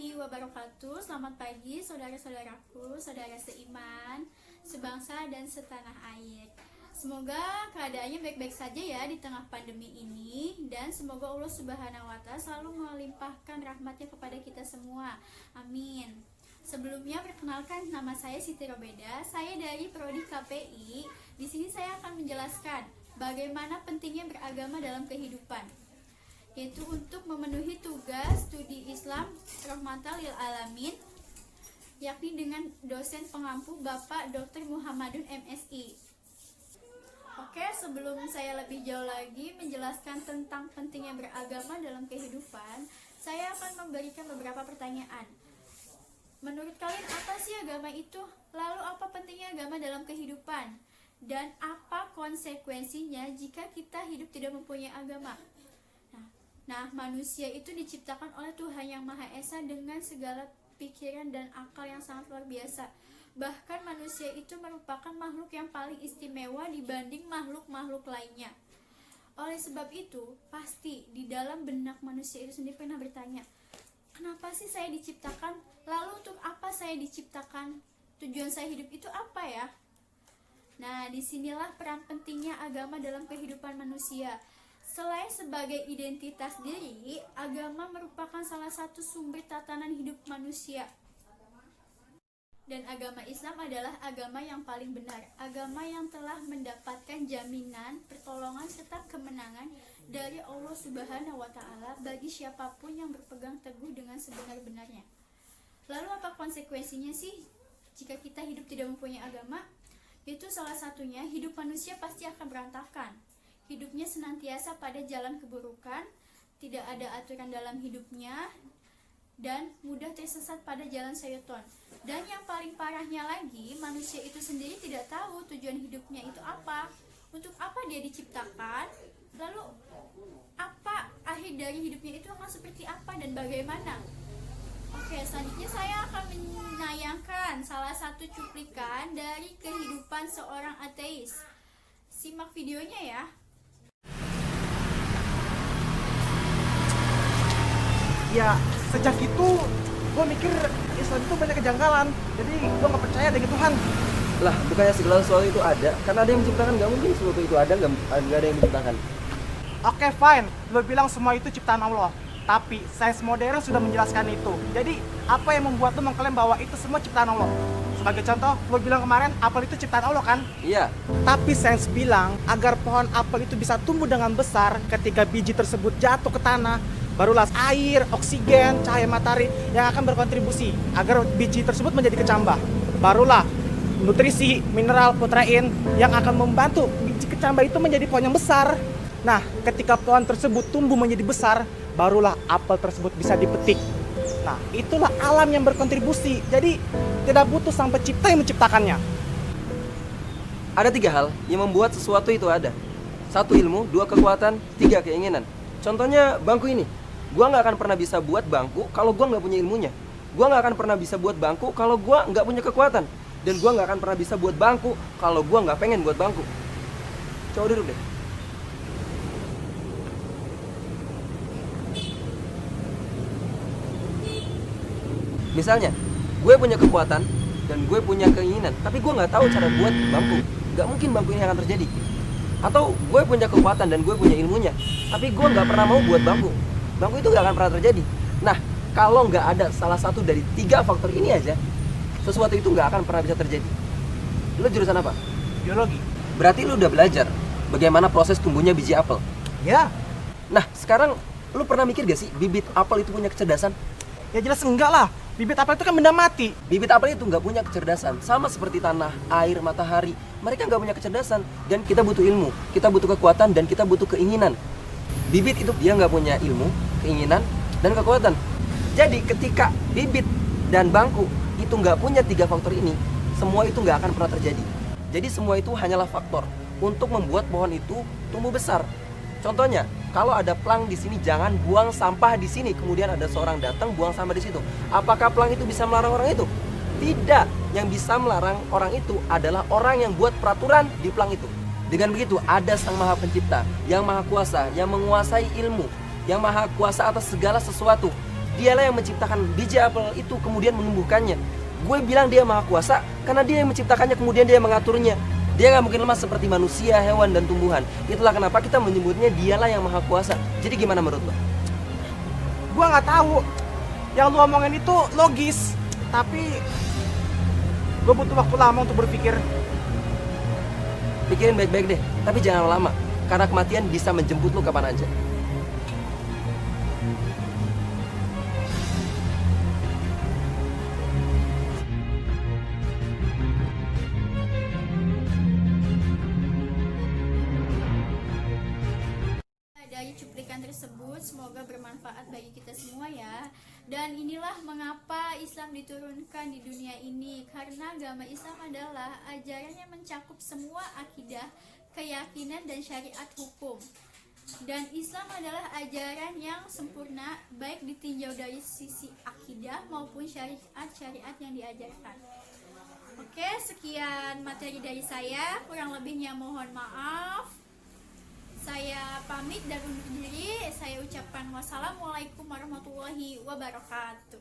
warahmatullahi wabarakatuh. Selamat pagi saudara-saudaraku, saudara seiman, sebangsa dan setanah air. Semoga keadaannya baik-baik saja ya di tengah pandemi ini, dan semoga Allah Subhanahu wa Ta'ala selalu melimpahkan rahmatnya kepada kita semua. Amin. Sebelumnya perkenalkan, nama saya Siti Robeda. Saya dari Prodi KPI. Di sini saya akan menjelaskan bagaimana pentingnya beragama dalam kehidupan, yaitu untuk memenuhi tugas studi Islam rahmatan lil alamin, yakni dengan dosen pengampu Bapak Dr. Muhammadun MSI. Oke, sebelum saya lebih jauh lagi menjelaskan tentang pentingnya beragama dalam kehidupan, saya akan memberikan beberapa pertanyaan. Menurut kalian, apa sih agama itu? Lalu apa pentingnya agama dalam kehidupan? Dan apa konsekuensinya jika kita hidup tidak mempunyai agama? Nah, manusia itu diciptakan oleh Tuhan Yang Maha Esa dengan segala pikiran dan akal yang sangat luar biasa. Bahkan manusia itu merupakan makhluk yang paling istimewa dibanding makhluk-makhluk lainnya. Oleh sebab itu, pasti di dalam benak manusia itu sendiri pernah bertanya, kenapa sih saya diciptakan? Lalu untuk apa saya diciptakan? Tujuan saya hidup itu apa ya? Nah, disinilah peran pentingnya agama dalam kehidupan manusia. Selain sebagai identitas diri, agama merupakan salah satu sumber tatanan hidup manusia. Dan agama Islam adalah agama yang paling benar, agama yang telah mendapatkan jaminan, pertolongan, serta kemenangan dari Allah Subhanahu wa Ta'ala bagi siapapun yang berpegang teguh dengan sebenar-benarnya. Lalu apa konsekuensinya sih jika kita hidup tidak mempunyai agama? Itu salah satunya hidup manusia pasti akan berantakan. Hidupnya senantiasa pada jalan keburukan, tidak ada aturan dalam hidupnya, dan mudah tersesat pada jalan syaitan. Dan yang paling parahnya lagi, manusia itu sendiri tidak tahu tujuan hidupnya itu apa, untuk apa dia diciptakan, lalu apa akhir dari hidupnya itu akan seperti apa dan bagaimana. Oke, selanjutnya saya akan menayangkan salah satu cuplikan dari kehidupan seorang ateis. Simak videonya ya. Ya, sejak itu gue mikir Islam itu banyak kejanggalan. Jadi gue gak percaya dengan Tuhan. Lah, bukannya segala sesuatu itu ada? Karena ada yang menciptakan, gak mungkin sesuatu itu ada, gak ada yang menciptakan. Oke, fine. Lo bilang semua itu ciptaan Allah. Tapi sains modern sudah menjelaskan itu. Jadi, apa yang membuat lo mengklaim bahwa itu semua ciptaan Allah? Sebagai contoh, lo bilang kemarin apel itu ciptaan Allah kan? Iya. Tapi sains bilang agar pohon apel itu bisa tumbuh dengan besar, ketika biji tersebut jatuh ke tanah, barulah air, oksigen, cahaya matahari yang akan berkontribusi agar biji tersebut menjadi kecambah. Barulah nutrisi, mineral, protein yang akan membantu biji kecambah itu menjadi pohon yang besar. Nah, ketika pohon tersebut tumbuh menjadi besar, barulah apel tersebut bisa dipetik. Nah, itulah alam yang berkontribusi. Jadi, tidak butuh sang pencipta yang menciptakannya. Ada 3 hal yang membuat sesuatu itu ada. 1 ilmu, 2 kekuatan, 3 keinginan. Contohnya bangku ini. Gua nggak akan pernah bisa buat bangku kalau gua nggak punya ilmunya. Gua nggak akan pernah bisa buat bangku kalau gua nggak punya kekuatan. Dan gua nggak akan pernah bisa buat bangku kalau gua nggak pengen buat bangku. Coba duduk deh. Misalnya, gue punya kekuatan dan gue punya keinginan, tapi gue nggak tahu cara buat bangku. Nggak mungkin bangku ini akan terjadi. Atau gue punya kekuatan dan gue punya ilmunya, tapi gue nggak pernah mau buat bangku. Bangku itu nggak akan pernah terjadi. Nah, kalau nggak ada salah satu dari 3 faktor ini aja, sesuatu itu nggak akan pernah bisa terjadi. Lo jurusan apa? Biologi. Berarti lo udah belajar bagaimana proses tumbuhnya biji apel. Ya. Nah, sekarang lo pernah mikir gak sih bibit apel itu punya kecerdasan? Ya jelas enggak lah. Bibit apel itu kan benda mati. Bibit apel itu nggak punya kecerdasan, sama seperti tanah, air, matahari. Mereka nggak punya kecerdasan, dan kita butuh ilmu, kita butuh kekuatan, dan kita butuh keinginan. Bibit itu dia nggak punya ilmu, keinginan, dan kekuatan. Jadi ketika bibit dan bangku itu nggak punya 3 faktor ini, semua itu nggak akan pernah terjadi. Jadi semua itu hanyalah faktor untuk membuat pohon itu tumbuh besar. Contohnya, kalau ada plang di sini, jangan buang sampah di sini. Kemudian ada seorang datang buang sampah di situ. Apakah plang itu bisa melarang orang itu? Tidak. Yang bisa melarang orang itu adalah orang yang buat peraturan di plang itu. Dengan begitu, ada Sang Maha Pencipta, yang Maha Kuasa, yang menguasai ilmu, yang Maha Kuasa atas segala sesuatu. Dialah yang menciptakan biji apel itu kemudian menumbuhkannya. Gue bilang dia maha kuasa karena dia yang menciptakannya kemudian dia yang mengaturnya. Dia nggak mungkin lemah seperti manusia, hewan, dan tumbuhan. Itulah kenapa kita menyebutnya dialah yang maha kuasa. Jadi gimana menurut lo? Gua nggak tahu. Yang lu omongin itu logis, tapi gue butuh waktu lama untuk berpikir. Pikirin baik-baik deh, tapi jangan lama. Karena kematian bisa menjemput lo kapan aja. Dari cuplikan tersebut semoga bermanfaat bagi kita semua ya. Dan inilah mengapa Islam diturunkan di dunia ini, karena agama Islam adalah ajaran yang mencakup semua akidah, keyakinan, dan syariat hukum. Dan Islam adalah ajaran yang sempurna baik ditinjau dari sisi akidah maupun syariat yang diajarkan. Oke, sekian materi dari saya, kurang lebihnya mohon maaf. Saya pamit dan undur diri. Saya ucapkan wassalamualaikum warahmatullahi wabarakatuh.